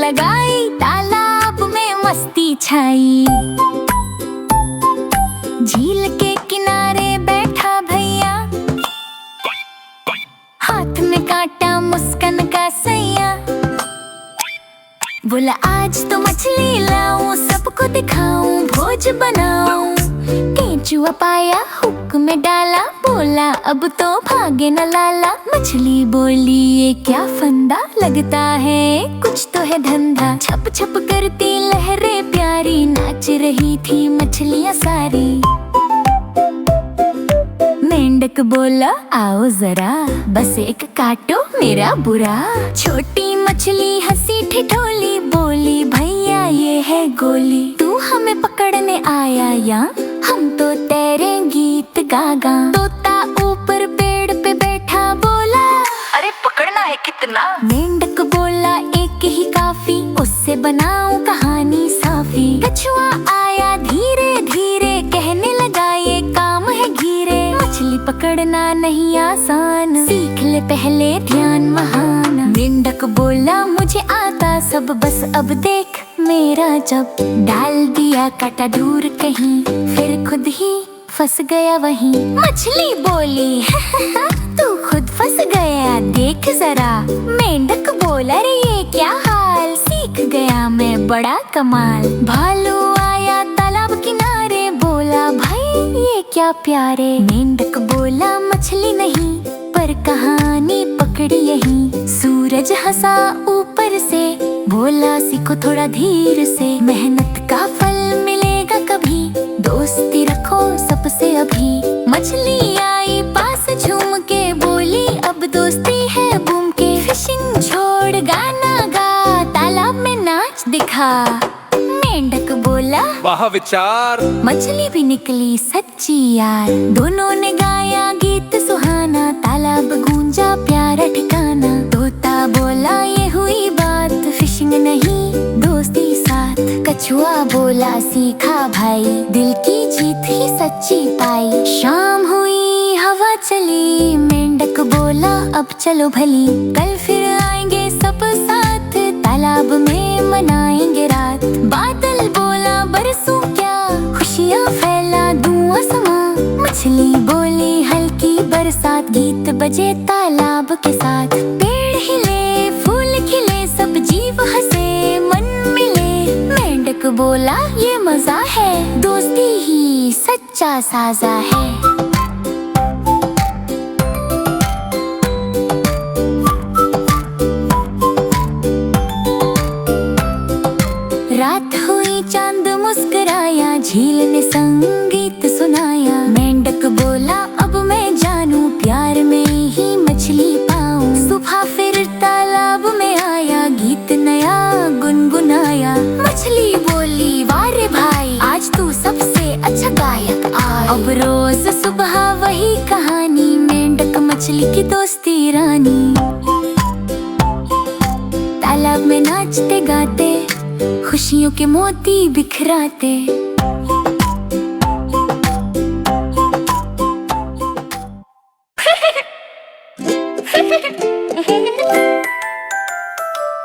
लगाई, तालाब में मस्ती छाई। झील के किनारे बैठा भैया, हाथ में कांटा मुस्कान का सैया। बोला आज तो मछली लाऊं, सबको दिखाऊं, भोज बनाऊं। केंचुआ पाया, हुक में डाला, बोला अब तो भागे न लाला। मछली बोली ये क्या फंदा, लगता है कुछ तो है धंधा। छप छप करती लहरें प्यारी, नाच रही थी मछलियां सारी। मेंढक बोला आओ जरा, बस एक काटो मेरा बुरा। छोटी मछली हंसी ठिठोली, बोली भैया ये है गोली। तू हमें पकड़ने आया या हम तो तेरे गीत गागा। तोता ऊपर पेड़ पे बैठा बोला अरे पकड़ना है कितना। मेंढक बोला एक ही काफी, उससे बनाऊं कहानी साफी। कछुआ आया धीरे धीरे, कहने लगा ये काम है घीरे। मछली पकड़ना नहीं आसान, सीख ले पहले ध्यान महान। मेंढक बोला मुझे आता सब, बस अब देख मेरा जब। डाल दिया कांटा दूर कहीं, फिर खुद ही फंस गया वहीं। मछली बोली तू खुद फंस गया देख जरा। मेंढक बोला रे ये क्या हाल, सीख गया मैं बड़ा कमाल। भालू आया तालाब किनारे, बोला भाई ये क्या प्यारे। मेंढक बोला मछली नहीं पर कहानी पकड़ी यहीं। सूरज हंसा ऊपर से, बोला सीखो थोड़ा धीर से। मेहनत का फल मिलेगा कभी, दोस्ती रखो सबसे अभी। मछली आई पास झूम के, बोली अब दोस्ती है बूम के। फिशिंग छोड़ गाना गा, तालाब में नाच दिखा। मेंढक बोला वाह विचार। मछली भी निकली सच्ची यार। दोनों ने गाया गीत सुहाना, तालाब गूंजा प्यारा ठिकाना। तोता बोला ये हुई बात, फिशिंग नहीं दोस्ती साथ। कछुआ बोला सीखा भाई, दिल की जीत ही सच्ची पाई। शाम हुई हवा चली, मेंढक बोला अब चलो भली। कल फिर आएंगे सब साथ, तालाब में मनाएंगे रात। बादल बोला बरसों क्या, खुशियाँ फैला धुआं समा। मछली बोली हल्की बरसात, गीत बजे तालाब के साथ। पेड़ हिले फूल खिले, सब जीव हंसे मन मिले। मेंढक बोला ये मजा है, दोस्ती ही सच्चा साजा है। रात हुई चांद मुस्कुराया, झील ने संगीत सुनाया। मेंढक बोला अब मैं जानूं, प्यार में ही मछली पाऊं। सुबह फिर तालाब में आया, गीत नया गुनगुनाया। मछली बोली वारे भाई, आज तू सबसे अच्छा गायक आया। अब रोज सुबह वही कहानी, मेंढक मछली की दोस्ती रानी। तालाब में नाचते गाते, खुशियों के मोती बिखराते।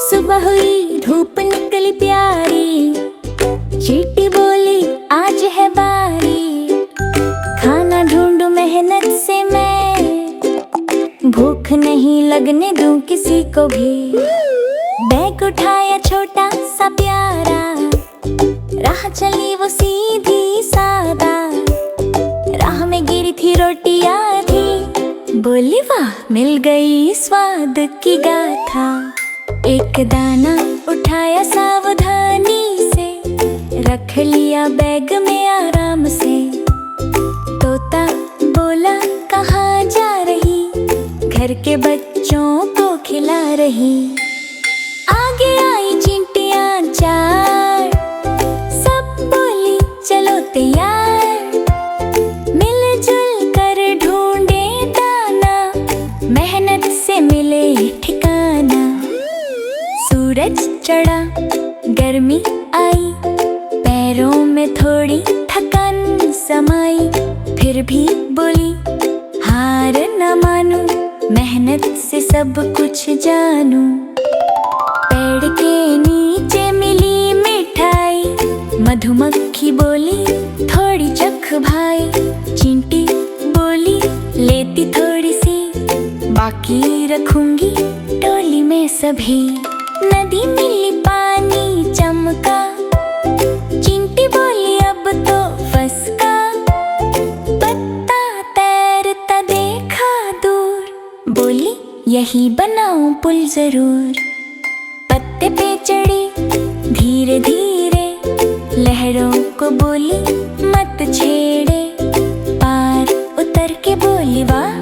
सुबह हुई धूप निकली प्यारी, चींटी बोली आज है बारी। खाना ढूंढूं मेहनत से मैं, भूख नहीं लगने दूं किसी को भी। बैग उठाया छोटा सा प्यारा, राह चली वो सीधी सादा। राह में गिरी थी रोटी आधी, बोली वाह मिल गई स्वाद की गाथा। एक दाना उठाया सावधानी से, रख लिया बैग में आराम से। तोता बोला कहाँ जा रही, घर के बच्चों को खिला रही। आगे आई चींटियां चार, सब बोली चलो तैयार। मिलजुल कर ढूंढे दाना, मेहनत से मिले ठिकाना। सूरज चढ़ा गर्मी आई, पैरों में थोड़ी थकान समाई। फिर भी बोली हार न मानूं, मेहनत से सब कुछ जानूं। पेड़ के नीचे बाकी रखूंगी टोली में सभी। नदी मिली पानी चमका, चींटी बोली अब तो फंसका। पत्ता तैरता देखा दूर, बोली यही बनाऊं पुल जरूर। पत्ते पे चढ़ी धीरे धीरे, लहरों को बोली मत छेड़े। पार उतर के बोली वाह,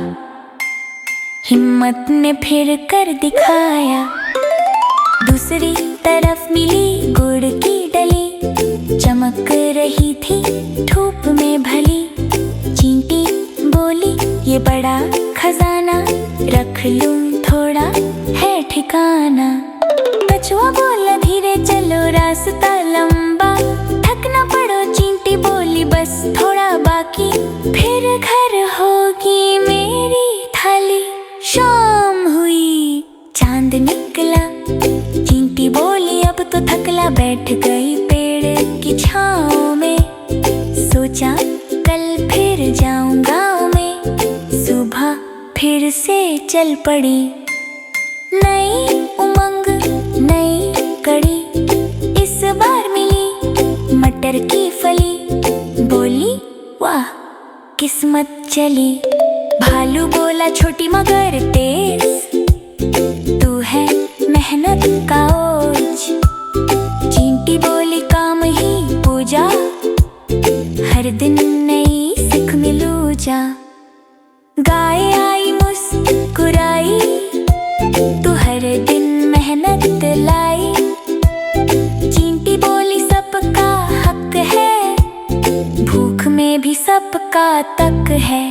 हिम्मत ने फिर कर दिखाया। दूसरी तरफ मिली गुड़ की डली, चमक रही थी धूप में भली। चींटी बोली ये बड़ा खजाना, रख लूं थोड़ा है ठिकाना। कछुआ बोला धीरे चलो रास्ता लंबा, थक ना पड़ो चींटी बोली बस थोड़ा बाकी। फिर घर होगी मेरी थाली। शाम हुई चांद निकला, चींटी बोली अब तो थकला। बैठ गई पेड़ की छाँव में, सोचा कल फिर जाऊं गाँव में। सुबह फिर से चल पड़ी, नई उमंग नई कड़ी। इस बार मिली मटर की फली, बोली वाह किस्मत चली। भालू बोला छोटी मगर तेज, तू है मेहनत का ओज। चींटी बोली काम ही पूजा, हर दिन नई सीख मिलू जा। गाय आई मुस्कुराई, तू हर दिन मेहनत लाई। चींटी बोली सबका हक है, भूख में भी सबका तक है।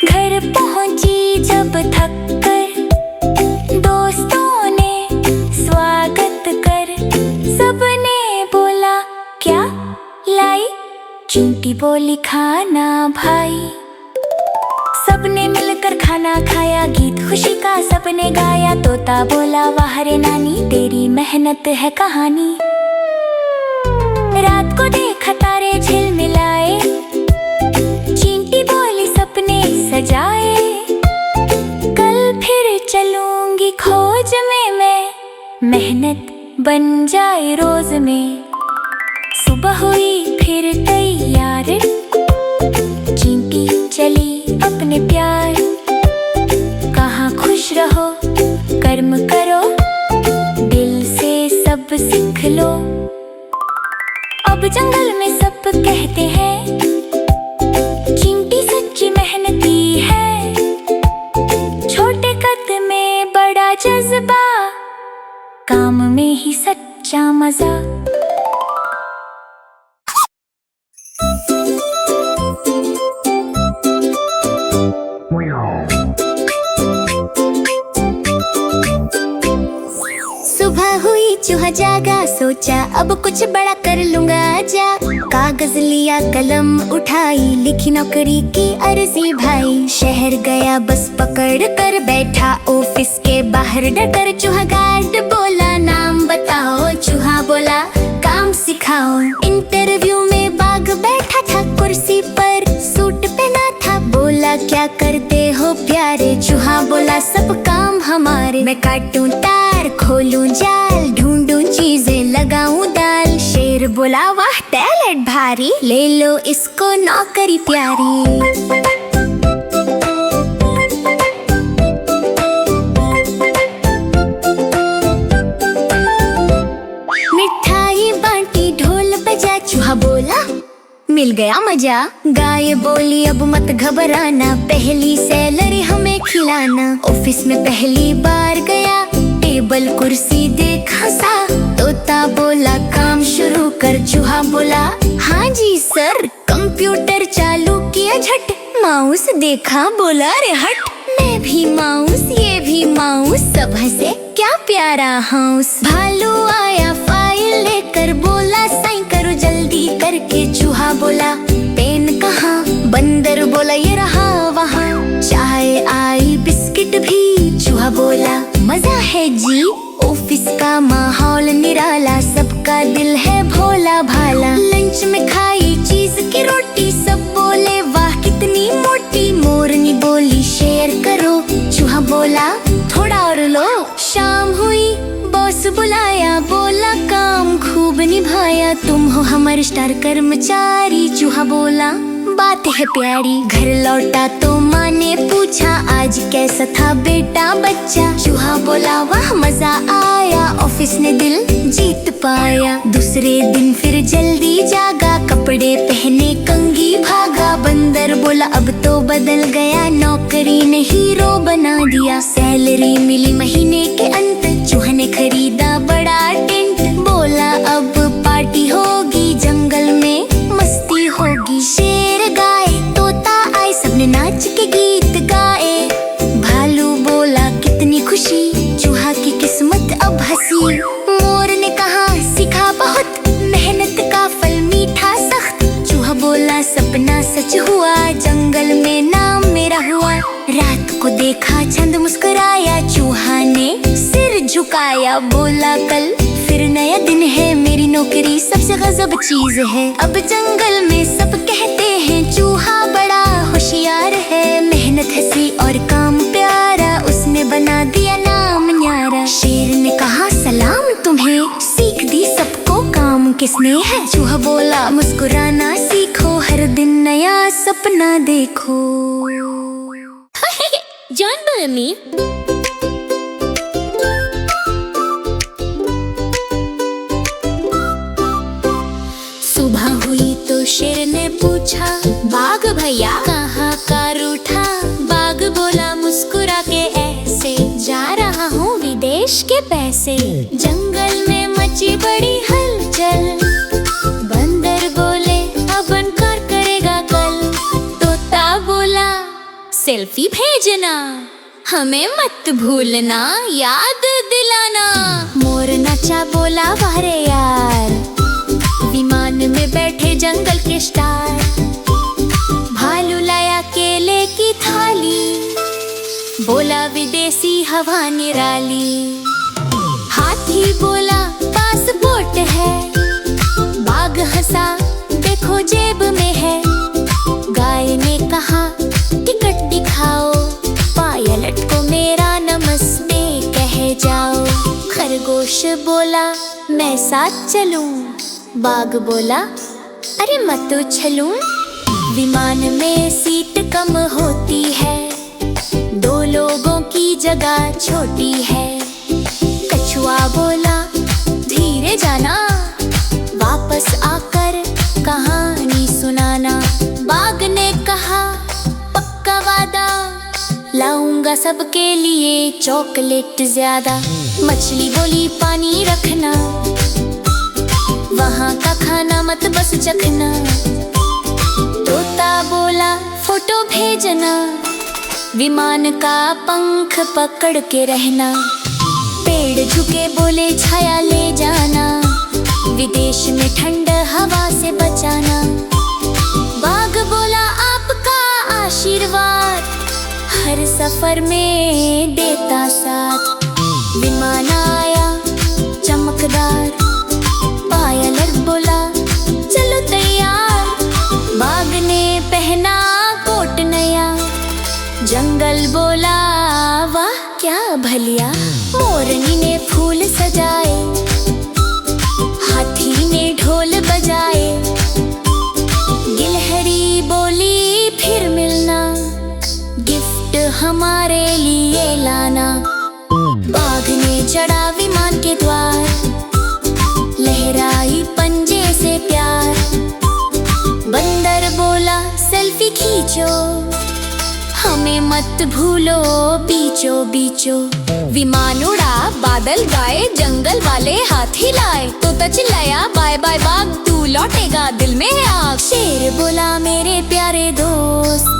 घर पहुंची जब थक कर, दोस्तों ने स्वागत कर। सबने बोला क्या लाई, चींटी बोली खाना भाई। सबने मिलकर खाना खाया, गीत खुशी का सबने गाया। तोता बोला वाह रे नानी, तेरी मेहनत है कहानी। रात को देखा तारे झिलमिलाए, चींटी बोली सपने सजाए। कल फिर चलूंगी खोज में मैं, मेहनत बन जाए रोज में। सुबह हुई फिर तैयार, चींटी चली अपने प्यार। कहाँ खुश रहो कर्म करो, दिल से सब सीख लो। अब जंगल में सब कहते हैं, चींटी सच्ची मेहनती है। छोटे कद में बड़ा जज्बा, काम में ही सच्चा मजा। चूहा जागा, सोचा अब कुछ बड़ा कर लूंगा आजा। कागज लिया कलम उठाई, लिखी नौकरी की अर्जी भाई। शहर गया बस पकड़ कर बैठा, ऑफिस के बाहर डर कर। चूहा गार्ड बोला नाम बताओ, चूहा बोला काम सिखाओ। इंटरव्यू में बाघ बैठा था कुर्सी पर, सूट पहना था। बोला क्या करते हो प्यारे, चूहा बोला सब काम हमारे। मैं काटूं तार खोलूं जाल, ढूंढूं चीजें लगाऊं दाल। शेर बोला वाह टैलेंट भारी, ले लो इसको नौकरी प्यारी। मिठाई बांटी ढोल बजा, चूहा बोला मिल गया मजा। गाय बोली अब मत घबराना, पहली सैलरी हमें खिलाना। ऑफिस में पहली बार गया, टेबल कुर्सी देखा सा। तोता बोला काम शुरू कर, चूहा बोला हाँ जी सर। कंप्यूटर चालू किया झट, माउस देखा बोला रे हट। मैं भी माउस ये भी माउस, सब हंसे क्या प्यारा हाउस। भालू आया फाइल लेकर, बोला साइन करो जल्दी करके। चूहा बोला पेन कहाँ, बंदर बोला ये रहा वहाँ। चाय आई बिस्किट भी, चूहा बोला मजा है जी। ऑफिस का माहौल निराला, सबका दिल है भोला भाला। लंच में खाई चीज की रोटी, सब बोले वाह कितनी मोटी। मोरनी बोली शेयर करो, चूहा बोला थोड़ा और लो। शाम हुई, बॉस बुलाया, बोला काम खूब निभाया, तुम हो हमारे स्टार कर्मचारी। चूहा बोला बात है प्यारी। घर लौटा तो माँ ने पूछा आज कैसा था बेटा बच्चा। चूहा बोला वाह मजा आया, ऑफिस ने दिल जीत पाया। दूसरे दिन फिर जल्दी जागा, कपड़े पहने कंघी भागा। बंदर बोला अब तो बदल गया, नौकरी ने हीरो बना दिया। सैलरी मिली महीने के अंत, चूहा ने खरीदा बड़ा टेंट। बोला अब पार्टी होगी, जंगल में मस्ती होगी। शेर गाए, तोता आए, सबने नाच के गीत गाए। भालू बोला कितनी खुशी, चूहा की किस्मत अब हंसी। मोर ने कहा सीखा बहुत, मेहनत का फल मीठा सख्त। चूहा बोला सपना सच हुआ, जंगल में नाम मेरा हुआ। रात को देखा चंद मुस्कुराया, चूहा ने सिर झुकाया। बोला कल फिर नया दिन है, मेरी नौकरी सबसे गजब चीज है। अब जंगल में सब कहते हैं चूहा बड़ा होशियार है। मेहनत हंसी और काम प्यारा, उसने बना दिया नाम न्यारा। शेर ने कहा सलाम तुम्हें, सीख दी सबको काम किसने है। चूहा बोला मुस्कुराना सीखो, हर दिन नया सपना देखो। John Bellamy। सुबह हुई तो शेर ने पूछा बाघ भैया कहाँ का रूठा। बाघ बोला मुस्कुरा के ऐसे, जा रहा हूँ विदेश के पैसे। जंगल में मची बड़ी हलचल, बंदर बोले अब इनकार करेगा कल। तोता बोला सेल्फी भेजना, हमें मत भूलना, याद दिलाना। मोर नचा बोला वाह रे यार, विमान में बैठे जंगल के स्टार। भालू लाया केले की थाली, बोला विदेशी हवा निराली। हाथी बोला पासपोर्ट है, बाघ हंसा देखो जेब में है। गाय ने कहा टिकट दिखाओ, पायलट को मेरा नमस्ते कह जाओ। खरगोश बोला मैं साथ चलूं, बाघ बोला अरे मत उछलूं। विमान में सीट कम होती है, दो लोगों की जगह छोटी है। कछुआ बोला धीरे जाना, वापस आकर कहानी सुनाना। बाघ ने कहा पक्का वादा, लाऊंगा सबके लिए चॉकलेट ज्यादा। मछली बोली पानी रखना, वहाँ का खाना मत बस चखना। तोता बोला फोटो भेजना, विमान का पंख पकड़ के रहना। पेड़ झुके बोले छाया ले जाना, विदेश में ठंड हवा से बचाना। बाघ बोला आपका आशीर्वाद हर सफर में देता साथ। विमान आया चमकदार, पायलट बोला चलो तैयार। बाघ ने पहना कोट नया, जंगल बोला वाह क्या भलिया। मोरनी ने फूल सजाए, हाथी ने ढोल बजाए। गिलहरी बोली फिर मिलना, गिफ्ट हमारे लिए लाना। बाघ ने चढ़ा विमान के द्वार, लहराई पंजे से प्यार। बंदर बोला सेल्फी खींचो, हमें मत भूलो बीचो बीचो। विमान उड़ा, बादल गाए, जंगल वाले हाथ हिलाए। तोता चिल्लाया बाय बाय बाघ, तू लौटेगा दिल में है आग। शेर बोला मेरे प्यारे दोस्त,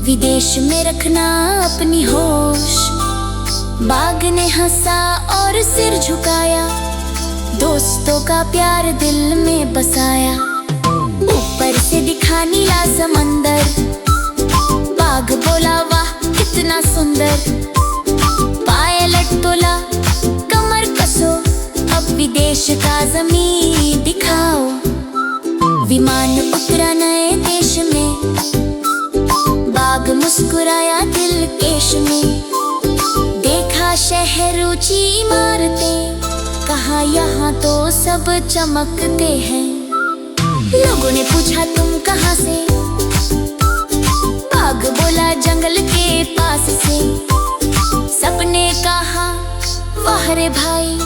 विदेश में रखना अपनी होश। बाघ ने हंसा और सिर झुकाया, दोस्तों का प्यार दिल में बसाया। ऊपर से दिखा नीला समंदर, बाघ बोला वाह कितना सुंदर। पायलट बोला कमर कसो, अब विदेश का ज़मीन दिखाओ। विमान उतरा नए देश में, बाघ मुस्कुराया दिल केश में। शहर ऊंची इमारतें, कहा यहाँ तो सब चमकते हैं। लोगों ने पूछा तुम कहाँ से, बाघ बोला जंगल के पास से। सबने कहा वाह रे भाई,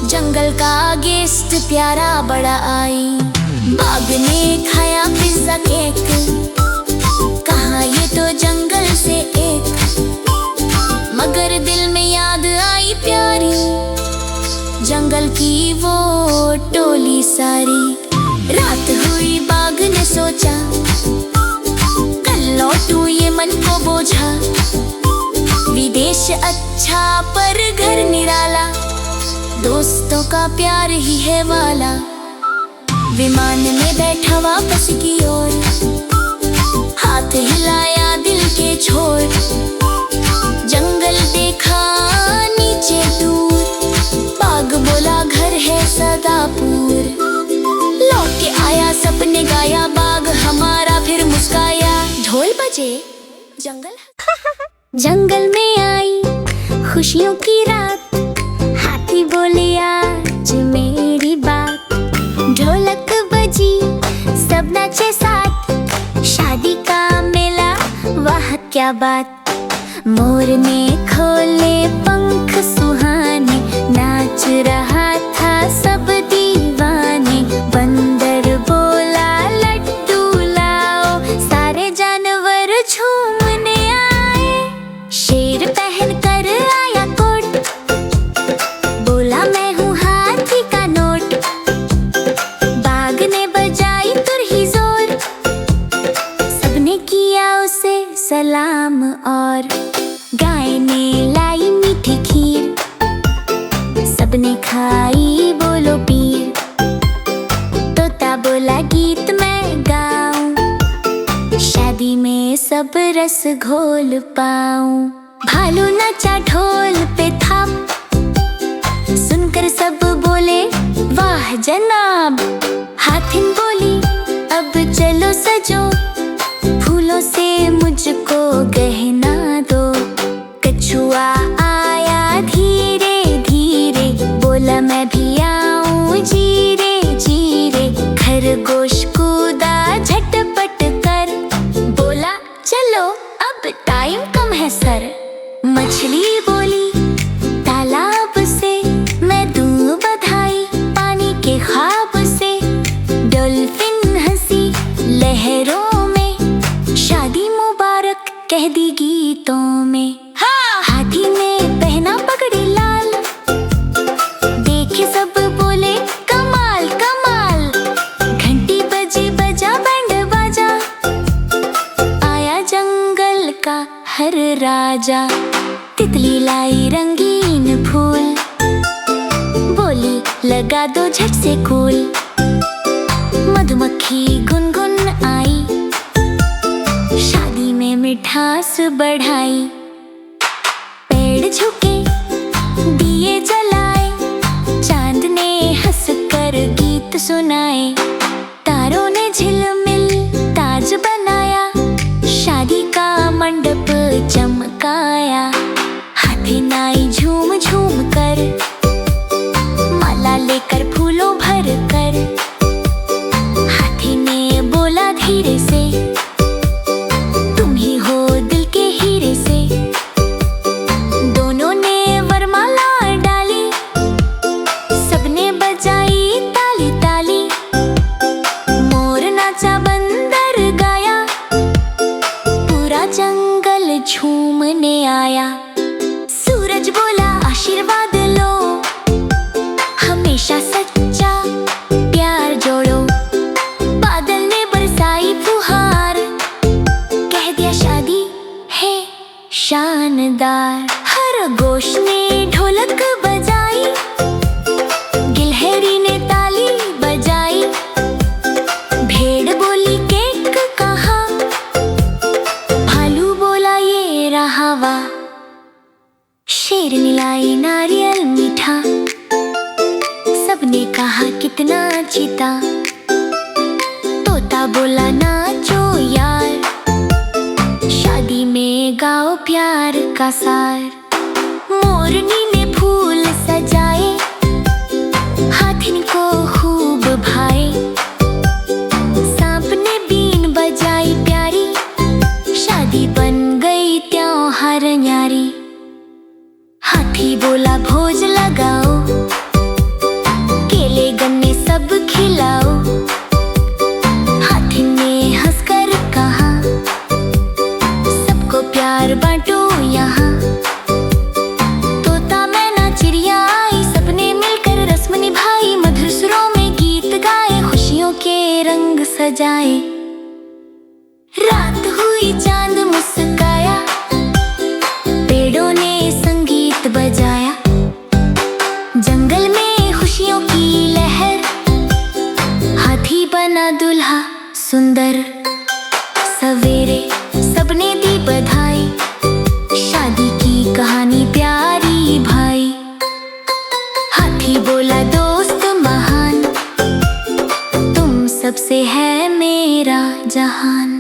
जंगल का गेस्ट प्यारा बड़ा आई। बाघ ने खाया पिज्जा केक, कहा ये तो जंगल से एक। मगर दिल में याद आई प्यारी, जंगल की वो टोली सारी। रात हुई बाघ ने सोचा, कल लौटूं ये मन को बोझा। विदेश अच्छा पर घर निराला, दोस्तों का प्यार ही है वाला। विमान में बैठा वापस की ओर, हाथ हिलाया दिल के छोर। जंगल देखा नीचे दूर, बाघ बोला घर है सदापुर। लौट के आया सबने गाया, बाघ हमारा फिर मुस्काया। ढोल बजे जंगल में आई खुशियों की रात। हाथी बोले आज मेरी बात, ढोलक बजी सब नाचे साथ। शादी का मेला वाह क्या बात। मोर ने खोले पंख सुहाने, नाच रहा था सब दीवाने। बंदर बोला लड्डू लाओ, सारे जानवर झूमने आए। शेर पहन कर आया कोट, बोला मैं हूँ हाथी का नोट। बाघ ने बजाई तुरही जोर, सबने किया उसे सलाम। और गाय ने लाई मीठी खीर, सबने खाई बोलो पीर। तोता बोला गीत मैं गाऊं, शादी में सब रस घोल पाऊं। भालू नचा ढोल पे थाप, सुनकर सब बोले वाह जनाब। हाथिन बोली अब चलो सजो, फूलों से मुझको गहना दो। कछुआ आया धीरे धीरे, बोला मैं भी आऊं जीरे जीरे। खरगोश कूदा झटपट कर, बोला चलो अब टाइम कम है सर। मछली बोली तालाब से मैं दूं बधाई, पानी के ख्वाब से। डॉल्फिन हंसी लहरों में, शादी मुबारक कह दी गीतों में। हाथी ने पहना पगड़ी लाल, देखे सब बोले कमाल कमाल। घंटी बजी बजा बैंड बाजा, आया जंगल का हर राजा। तितली लाई रंगीन फूल, बोली लगा दो झट से कूल। मधुमक्खी गुनगुन आई, शादी में मिठास बढ़ाई। पेड़ झुके दिए जलाए, चांद ने हंस कर गीत सुनाए। तारों ने झिलमिल ताज बनाया, शादी का मंडप चमकाया। हाथी नाई झूम झूम कर, माला लेकर फूलों भर कर। हाथी ने बोला धीरे से, तुम ही हो दिल के हीरे से। दोनों ने वरमाला डाली, सबने बजाई ताली ताली। मोर नाचा बंदर गाया, पूरा जंगल झूमने आया। सूरज बोला आशीर्वाद लो, हमेशा सच्चा प्यार जोड़ो। बादल ने बरसाई फुहार, कह दिया शादी है शानदार। खरगोश ने ढोलक बजाई, गिलहरी ने ताली बजाई। भेड़ बोली केक कहा, भालू बोला ये रहा वाह। शेर ने लाई नारियल मीठा, सबने कहा कितना जीता। तोता बोला नाचो यार, शादी में गाओ प्यार का सार। मोर सजाए। रात हुई चांद मुस्काया, पेड़ों ने संगीत बजाया। जंगल में खुशियों की लहर, हाथी बना दूल्हा सुंदर। सवेरे सबने दी बधाई, शादी की कहानी प्यारी भाई। हाथी बोला दोस्त महान, तुम सबसे है मेरा जहान।